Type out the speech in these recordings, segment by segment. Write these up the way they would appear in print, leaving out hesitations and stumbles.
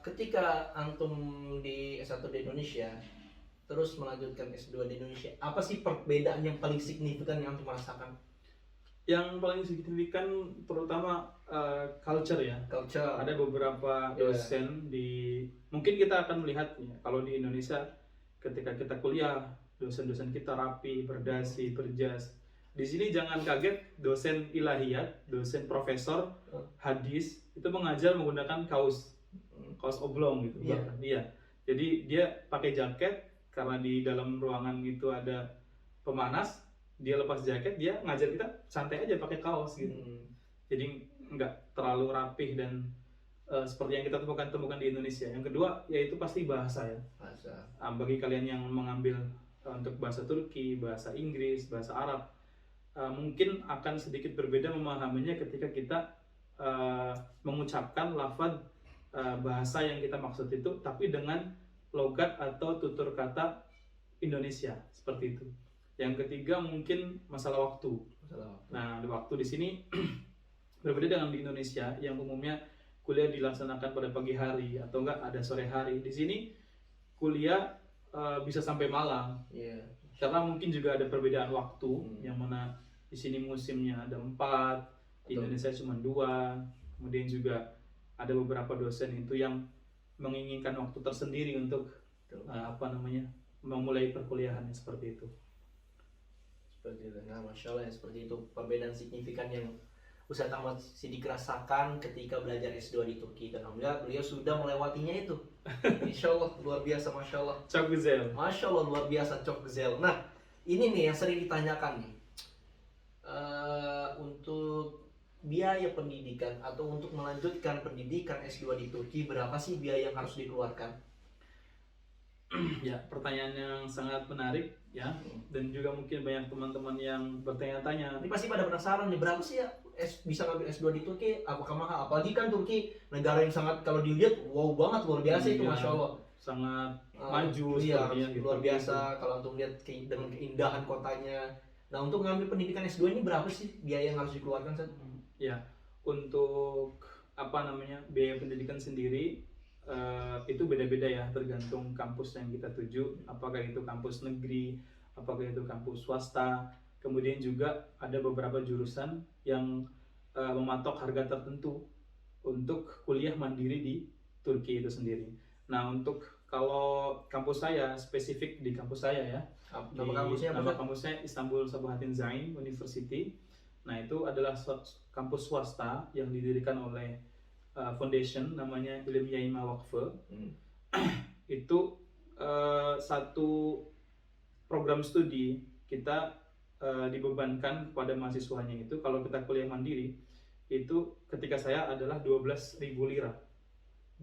Ketika antum di S1 di Indonesia, terus melanjutkan S2 di Indonesia, apa sih perbedaan yang paling signifikan yang antum rasakan? Yang paling signifikan terutama culture ya. Culture. Ada beberapa Ya. dosen mungkin kita akan melihatnya kalau di Indonesia ketika kita kuliah, dosen-dosen kita rapi, berdasi, berjas. Di sini jangan kaget, dosen ilahiyat, dosen profesor hadis itu mengajar menggunakan kaos oblong gitu. Iya. Bahkan dia. Jadi dia pakai jaket karena di dalam ruangan itu ada pemanas, dia lepas jaket, dia ngajar kita santai aja pakai kaos gitu. Jadi nggak terlalu rapih dan seperti yang kita temukan di Indonesia. Yang kedua yaitu pasti bahasa ya. Bagi kalian yang mengambil untuk bahasa Turki, bahasa Inggris, bahasa Arab, mungkin akan sedikit berbeda memahaminya ketika kita mengucapkan lafaz bahasa yang kita maksud itu, tapi dengan logat atau tutur kata Indonesia seperti itu. Yang ketiga mungkin masalah waktu. Nah, waktu di sini berbeda dengan di Indonesia yang umumnya kuliah dilaksanakan pada pagi hari atau enggak ada sore hari. Di sini kuliah bisa sampai malam. Karena mungkin juga ada perbedaan waktu, yang mana di sini musimnya ada 4, di Indonesia cuma 2. Kemudian juga ada beberapa dosen itu yang menginginkan waktu tersendiri untuk memulai perkuliahannya seperti itu. Nah, Masya Allah ya, seperti itu perbedaan signifikan yang Ustaz Ahmad Siddiq rasakan ketika belajar S2 di Turki. Dan alhamdulillah beliau sudah melewatinya itu. Insya Allah luar biasa, Masya Allah. Çok güzel. Masya Allah luar biasa, çok güzel. Nah, ini nih yang sering ditanyakan nih. Untuk biaya pendidikan atau untuk melanjutkan pendidikan S2 di Turki, berapa sih biaya yang harus dikeluarkan? Ya, pertanyaan yang sangat menarik ya, dan juga mungkin banyak teman-teman yang bertanya-tanya. Ini pasti pada penasaran nih, berapa sih ya bisa ngambil S2 di Turki? Apakah mahal? Apalagi kan Turki negara yang sangat kalau dilihat wow banget, luar biasa itu, Masya Allah. Sangat maju sepertinya gitu. Luar biasa kalau untuk lihat dengan keindahan kotanya. Nah, untuk ngambil pendidikan S2 ini berapa sih biaya yang harus dikeluarkan, San? Ya, untuk biaya pendidikan sendiri itu beda-beda ya, tergantung kampus yang kita tuju, apakah itu kampus negeri, apakah itu kampus swasta. Kemudian juga ada beberapa jurusan yang mematok harga tertentu untuk kuliah mandiri di Turki itu sendiri. Nah, untuk kalau kampus saya, spesifik di kampus saya ya, nama kampusnya Istanbul Sabahattin Zain University. Nah, itu adalah kampus swasta yang didirikan oleh foundation namanya Ilmiah Wakfe. Itu satu program studi kita dibebankan kepada mahasiswanya itu kalau kita kuliah mandiri itu ketika saya adalah 12.000 lira.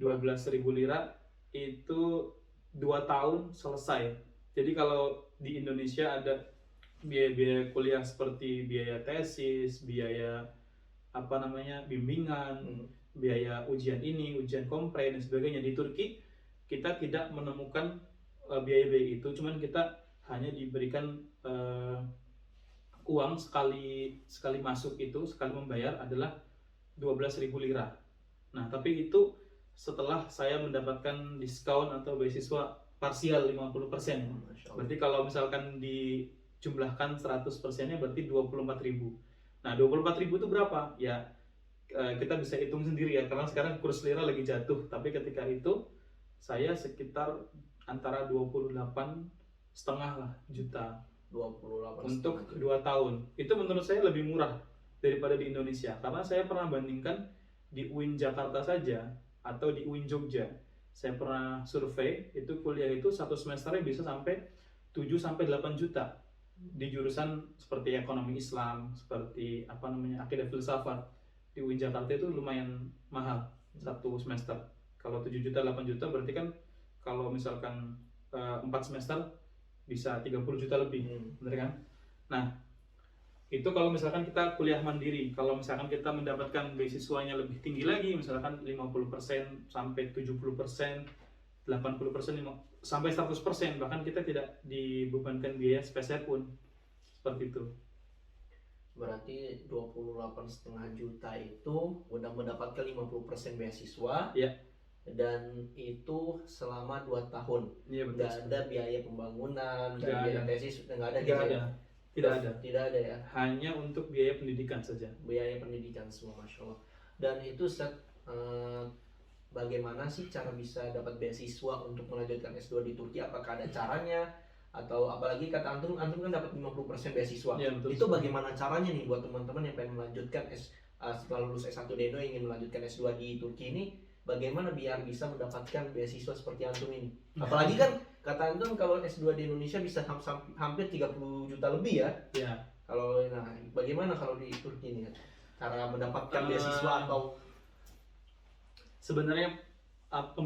12.000 lira itu 2 tahun selesai. Jadi kalau di Indonesia ada biaya-biaya kuliah seperti biaya tesis, biaya bimbingan, biaya ujian ini, ujian kompre dan sebagainya. Di Turki kita tidak menemukan biaya-biaya itu, cuman kita hanya diberikan uang sekali masuk itu, sekali membayar adalah 12.000 lira. Nah, tapi itu setelah saya mendapatkan diskon atau beasiswa parsial 50%. Berarti kalau misalkan dijumlahkan 100%-nya berarti 24.000. Nah, 24.000 itu berapa? Ya, kita bisa hitung sendiri ya, karena sekarang kurs lira lagi jatuh. Tapi ketika itu saya sekitar antara 28,5 juta 28 untuk 2 tahun. Itu menurut saya lebih murah daripada di Indonesia, karena saya pernah bandingkan di UIN Jakarta saja atau di UIN Jogja. Saya pernah survei, itu kuliah itu satu semesternya bisa sampai 7-8 juta di jurusan seperti ekonomi Islam, seperti akidah filsafat. Di UIN Jakarta itu lumayan mahal satu semester. Kalau 7 juta 8 juta berarti kan kalau misalkan 4 semester bisa 30 juta lebih, bener kan? Nah, itu kalau misalkan kita kuliah mandiri. Kalau misalkan kita mendapatkan beasiswanya lebih tinggi lagi, misalkan 50% sampai 70%, 80% sampai 100%, bahkan kita tidak dibebankan biaya spesial pun. Seperti itu. Berarti 28,5 juta itu udah mendapatkan 50% beasiswa. Ya. dan itu selama 2 tahun. Iya betul. Nggak ada biaya pembangunan, Nggak dan biaya ada. tesis, nggak ada Tidak gitu ada. ya? Tidak ada. Ya. Hanya untuk biaya pendidikan saja. Biaya pendidikan semua, Masya Allah. Dan itu bagaimana sih cara bisa dapat beasiswa untuk melanjutkan S2 di Turki? Apakah ada caranya? Atau apalagi kata antum kan dapat 50% beasiswa. Ya, betul. Itu bagaimana caranya nih buat teman-teman yang pengen melanjutkan setelah lulus S1 di Indo ingin melanjutkan S2 di Turki ini, bagaimana biar bisa mendapatkan beasiswa seperti antum ini? Apalagi kan kata antum kalau S2 di Indonesia bisa hampir 30 juta lebih ya. Ya. Kalau bagaimana kalau di Turki ini cara mendapatkan beasiswa atau sebenarnya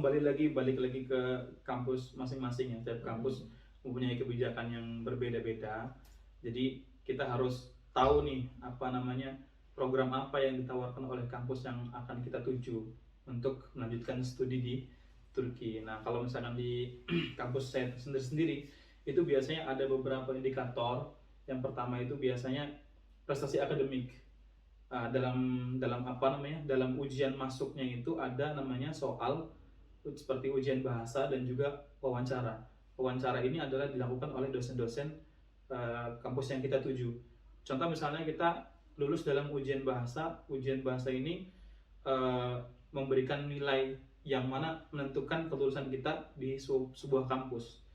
balik lagi ke kampus masing-masing ya. Setiap kampus mempunyai kebijakan yang berbeda-beda. Jadi kita harus tahu nih program apa yang ditawarkan oleh kampus yang akan kita tuju untuk melanjutkan studi di Turki. Nah, kalau misalkan di kampus saya sendiri itu biasanya ada beberapa indikator. Yang pertama itu biasanya prestasi akademik. Dalam ujian masuknya itu ada namanya soal seperti ujian bahasa dan juga wawancara. Wawancara ini adalah dilakukan oleh dosen-dosen kampus yang kita tuju. Contoh misalnya kita lulus dalam ujian bahasa ini memberikan nilai yang mana menentukan kelulusan kita di sebuah kampus.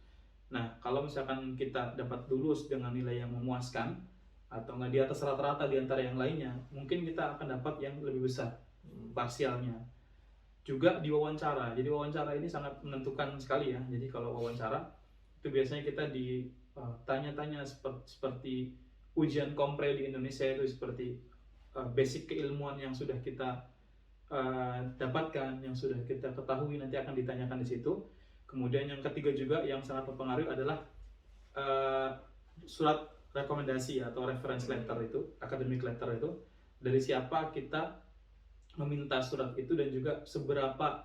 Nah, kalau misalkan kita dapat lulus dengan nilai yang memuaskan atau nggak di atas rata-rata di antara yang lainnya, mungkin kita akan dapat yang lebih besar parsialnya. Juga di wawancara, jadi wawancara ini sangat menentukan sekali ya. Jadi kalau wawancara itu biasanya kita ditanya-tanya seperti ujian kompre di Indonesia itu seperti basic keilmuan yang sudah kita dapatkan, yang sudah kita ketahui nanti akan ditanyakan di situ. Kemudian yang ketiga juga yang sangat mempengaruhi adalah surat rekomendasi atau reference letter itu, academic letter itu, dari siapa kita meminta surat itu dan juga seberapa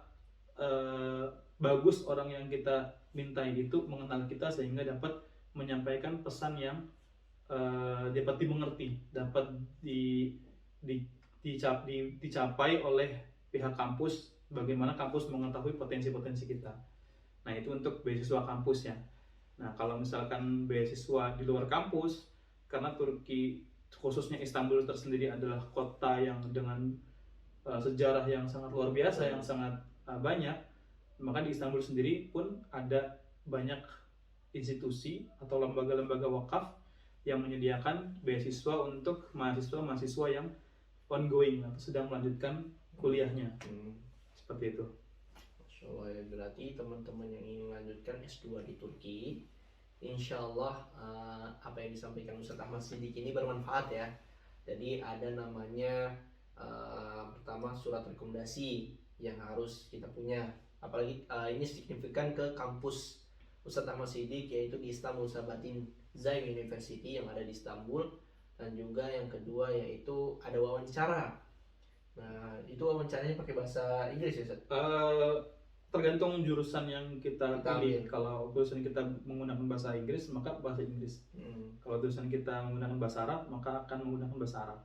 bagus orang yang kita mintai itu mengenal kita sehingga dapat menyampaikan pesan yang dapat dimengerti, dapat dicapai oleh pihak kampus, bagaimana kampus mengetahui potensi-potensi kita. Nah, itu untuk beasiswa kampus ya. Nah, kalau misalkan beasiswa di luar kampus, karena Turki khususnya Istanbul tersendiri adalah kota yang dengan sejarah yang sangat luar biasa, yang sangat banyak, maka di Istanbul sendiri pun ada banyak institusi atau lembaga-lembaga wakaf yang menyediakan beasiswa untuk mahasiswa-mahasiswa yang ongoing atau sedang melanjutkan kuliahnya. Seperti itu. Masya Allah, ya, berarti teman-teman yang ingin melanjutkan S2 di Turki, insya Allah apa yang disampaikan Ustadz Ahmad Siddiq ini bermanfaat ya. Jadi ada namanya pertama surat rekomendasi yang harus kita punya, apalagi ini signifikan ke kampus Ustadz Ahmad Siddiq yaitu di Istanbul Sabatin Zaim University yang ada di Istanbul. Dan juga yang kedua yaitu ada wawancara. Nah, itu wawancaranya pakai bahasa Inggris ya, Ustadz? Tergantung jurusan yang kita pilih. Kalau jurusan kita menggunakan bahasa Inggris, maka bahasa Inggris. Kalau jurusan kita menggunakan bahasa Arab, maka akan menggunakan bahasa Arab.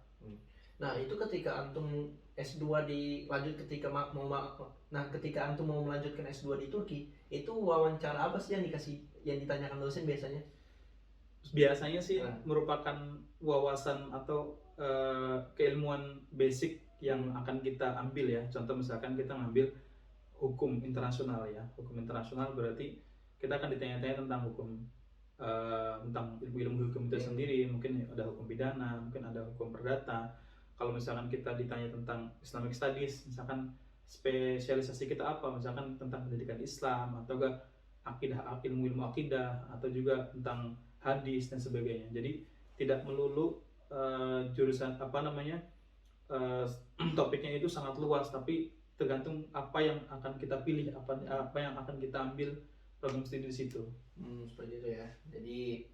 Nah, itu ketika antum S2 ketika antum mau melanjutkan S2 di Turki, itu wawancara apa sih yang ditanyakan dosen biasanya? Biasanya sih merupakan wawasan atau keilmuan basic yang akan kita ambil ya. Contoh misalkan kita ngambil hukum internasional ya. Hukum internasional berarti kita akan ditanya-tanya tentang hukum, tentang ilmu hukum itu sendiri. Mungkin ada hukum pidana, mungkin ada hukum perdata. Kalau misalkan kita ditanya tentang Islamic Studies, misalkan spesialisasi kita apa, misalkan tentang pendidikan Islam atau ilmu akidah atau juga tentang hadis dan sebagainya. Jadi tidak melulu jurusan topiknya itu sangat luas, tapi tergantung apa yang akan kita pilih, apa yang akan kita ambil program studi di situ. Seperti itu ya. Jadi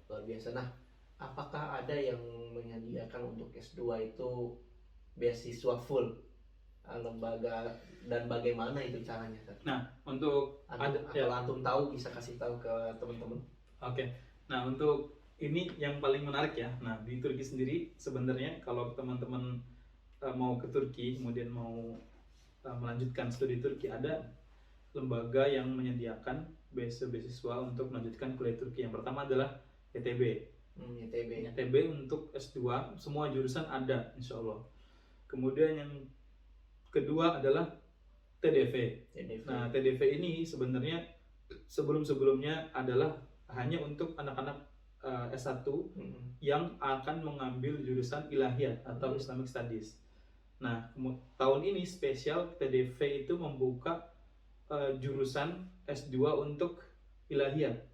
luar biasa. Nah, apakah ada yang menyediakan untuk S2 itu beasiswa full lembaga dan bagaimana itu caranya? Nah, untuk kalau antum tahu bisa kasih tahu ke teman-teman. Oke. Nah, untuk ini yang paling menarik ya. Nah, di Turki sendiri sebenarnya kalau teman-teman mau ke Turki kemudian mau melanjutkan studi Turki, ada lembaga yang menyediakan beasiswa untuk melanjutkan kuliah Turki. Yang pertama adalah YTB. YTB untuk S2 semua jurusan ada insya Allah. Kemudian yang kedua adalah TDV. Nah, TDV ini sebenarnya sebelum-sebelumnya adalah hanya untuk anak-anak S1 yang akan mengambil jurusan ilahiyat atau Islamic Studies. Nah, tahun ini spesial TDV itu membuka jurusan S2 untuk ilahiyat.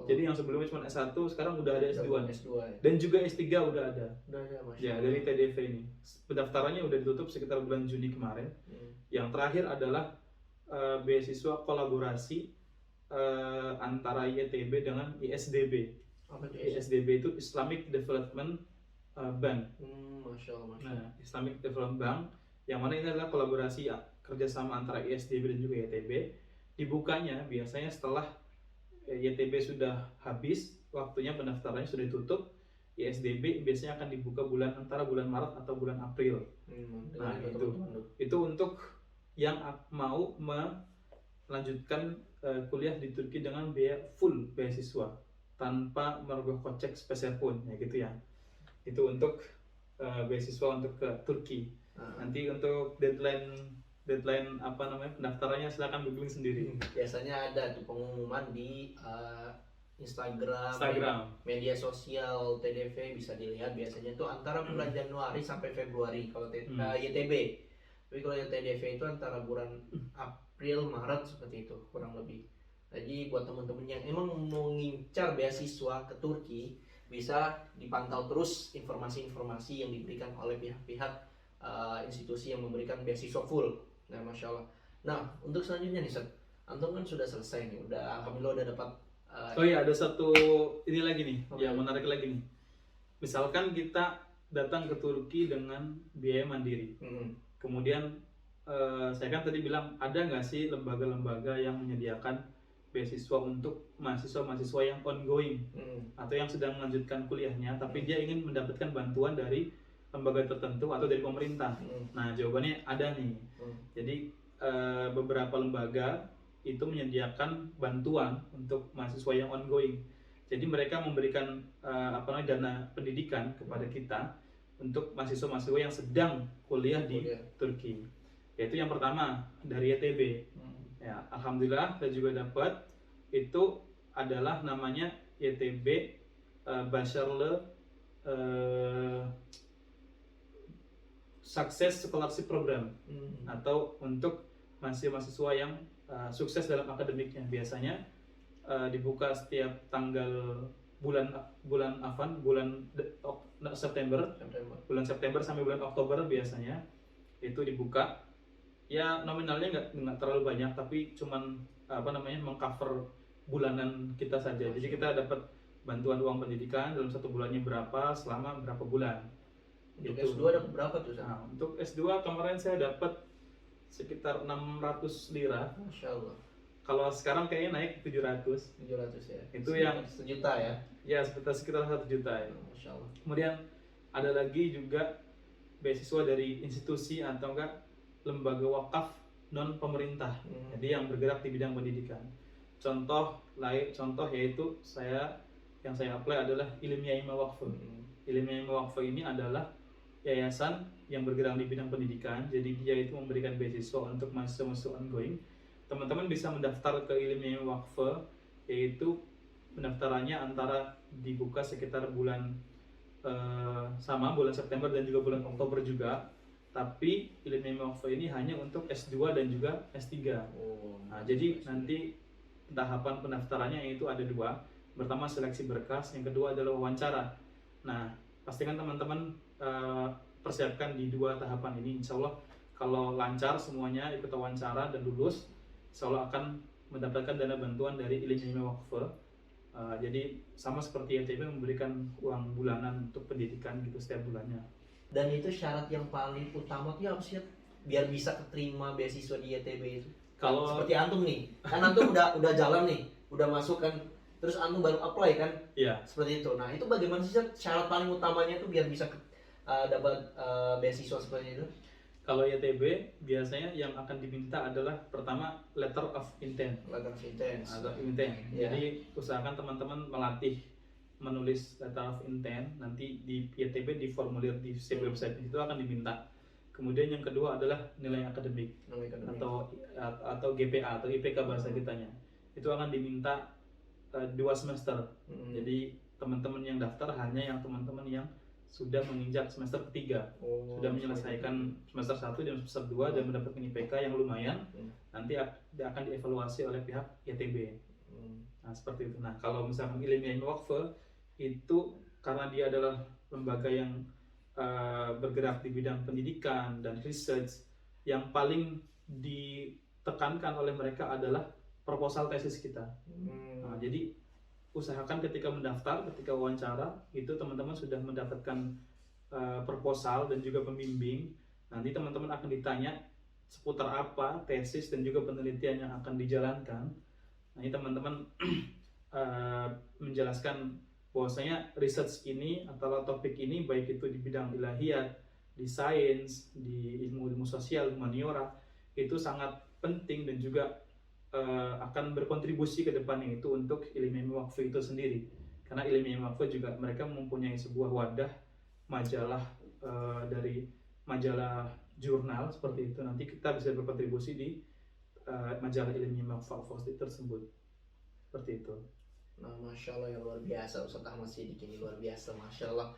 Jadi yang sebelumnya cuma S1, sekarang udah ada S2. Ya. Dan juga S3 udah ada. Ya, dari TDV ini. Pendaftarannya udah ditutup sekitar bulan Juni kemarin. Yang terakhir adalah beasiswa kolaborasi antara YTB dengan ISDB. ISDB itu Islamic Development Bank. Masya Allah. Nah, Islamic Development Bank, yang mana ini adalah kolaborasi kerjasama antara ISDB dan juga YTB. Dibukanya biasanya setelah YTB sudah habis, waktunya pendaftarannya sudah ditutup. ISDB biasanya akan dibuka antara bulan Maret atau bulan April. Nah, itu untuk yang mau melanjutkan kuliah di Turki dengan biaya full beasiswa tanpa merogoh kocek spesial pun, ya gitu ya. Itu untuk beasiswa untuk ke Turki. Nanti untuk deadline pendaftarannya silakan googling sendiri. Biasanya ada tuh pengumuman di Instagram, media sosial TDV, bisa dilihat biasanya itu antara bulan Januari sampai Februari kalau YTB. Tapi kalau TDV itu antara bulan April Maret seperti itu kurang lebih. Jadi buat teman-teman yang emang mau ngincar beasiswa ke Turki, bisa dipantau terus informasi-informasi yang diberikan oleh pihak-pihak institusi yang memberikan beasiswa full. Nah, Masya Allah. Nah, untuk selanjutnya nih, Antum kan sudah selesai nih, alhamdulillah udah dapat. Oh iya, ada satu ini lagi nih, yang menarik lagi nih. Misalkan kita datang ke Turki dengan biaya mandiri. Kemudian saya kan tadi bilang, ada nggak sih lembaga-lembaga yang menyediakan beasiswa untuk mahasiswa-mahasiswa yang ongoing atau yang sedang melanjutkan kuliahnya, tapi dia ingin mendapatkan bantuan dari lembaga tertentu atau dari pemerintah. Nah, jawabannya ada nih. Jadi beberapa lembaga itu menyediakan bantuan untuk mahasiswa yang ongoing. Jadi mereka memberikan dana pendidikan kepada kita untuk mahasiswa-mahasiswa yang sedang kuliah di Turki. Yaitu yang pertama dari YTB. Ya, alhamdulillah saya juga dapat. Itu adalah namanya YTB Bachelor Success Scholarship Program, atau untuk mahasiswa yang sukses dalam akademiknya. Biasanya dibuka setiap tanggal bulan September sampai bulan Oktober biasanya itu dibuka. Ya, nominalnya nggak terlalu banyak, tapi cuman mengcover bulanan kita saja. Jadi kita dapat bantuan uang pendidikan dalam satu bulannya berapa, selama berapa bulan. Untuk S2 dapat berapa tuh? Nah, untuk S2 kemarin saya dapat sekitar 600 lira. Masya Allah. Kalau sekarang kayaknya naik 700 ya. Itu sekitar yang 1 juta ya. Ya, sekitar 1 juta ya. Masya Allah. Kemudian ada lagi juga beasiswa dari institusi atau enggak lembaga wakaf non pemerintah. Jadi yang bergerak di bidang pendidikan. Contoh yaitu yang saya apply adalah Ilmiah Wakfu. Ilmiah Wakfu ini adalah yayasan yang bergerak di bidang pendidikan. Jadi dia itu memberikan beasiswa untuk mahasiswa ongoing. Teman-teman bisa mendaftar ke Ilmiah Wakfu, yaitu pendaftarannya antara dibuka sekitar bulan September dan juga bulan Oktober juga. Tapi Ilmiah Wakfu ini hanya untuk S2 dan juga S3. Nah, jadi nanti tahapan pendaftarannya yaitu ada 2. Pertama seleksi berkas, yang kedua adalah wawancara. Nah, pastikan teman-teman persiapkan di 2 tahapan ini. Insya Allah kalau lancar semuanya ikut wawancara dan lulus, insya Allah akan mendapatkan dana bantuan dari Ilmiah Wakfu. Jadi sama seperti YTB memberikan uang bulanan untuk pendidikan gitu setiap bulannya. Dan itu syarat yang paling utama tuh apa sih, biar bisa keterima beasiswa di YTB itu? Kalau seperti antum nih, kan antum udah jalan nih, udah masuk kan, terus antum baru apply kan? Iya. Seperti itu. Nah, itu bagaimana sih syarat paling utamanya tuh biar bisa dapat beasiswa seperti itu? Kalau YTB biasanya yang akan diminta adalah pertama letter of intent. Letter of intent. Letter of intent. Ya. Jadi usahakan teman-teman melatih menulis letter of intent. Nanti di YTB di formulir di website itu akan diminta. Kemudian yang kedua adalah nilai akademik atau GPA atau IPK bahasa kitanya. Itu akan diminta 2 semester. Jadi teman-teman yang daftar hanya yang teman-teman yang sudah menginjak semester ketiga, sudah menyelesaikan semester 1 dan semester 2 dan mendapatkan IPK yang lumayan, nanti akan dievaluasi oleh pihak YTB. Nah, seperti itu. Nah, kalau misalkan Ilmiah Wakfe itu karena dia adalah lembaga yang bergerak di bidang pendidikan dan research, yang paling ditekankan oleh mereka adalah proposal tesis kita. Nah, jadi usahakan ketika mendaftar, ketika wawancara itu teman-teman sudah mendapatkan proposal dan juga pembimbing. Nanti teman-teman akan ditanya seputar apa tesis dan juga penelitian yang akan dijalankan. Nanti teman-teman menjelaskan bahwasanya research ini atau topik ini baik itu di bidang ilahiyat, di sains, di ilmu sosial, humaniora, itu sangat penting dan juga akan berkontribusi ke depannya itu untuk Ilmiah Wakfe itu sendiri. Karena Ilmiah Wakfe juga mereka mempunyai sebuah wadah majalah dari majalah jurnal seperti itu. Nanti kita bisa berkontribusi di majalah Ilmiah Wakfe tersebut. Seperti itu. Nah, Masya Allah, yang luar biasa Ustadz Ahmad Siddiq ini, luar biasa, Masya Allah.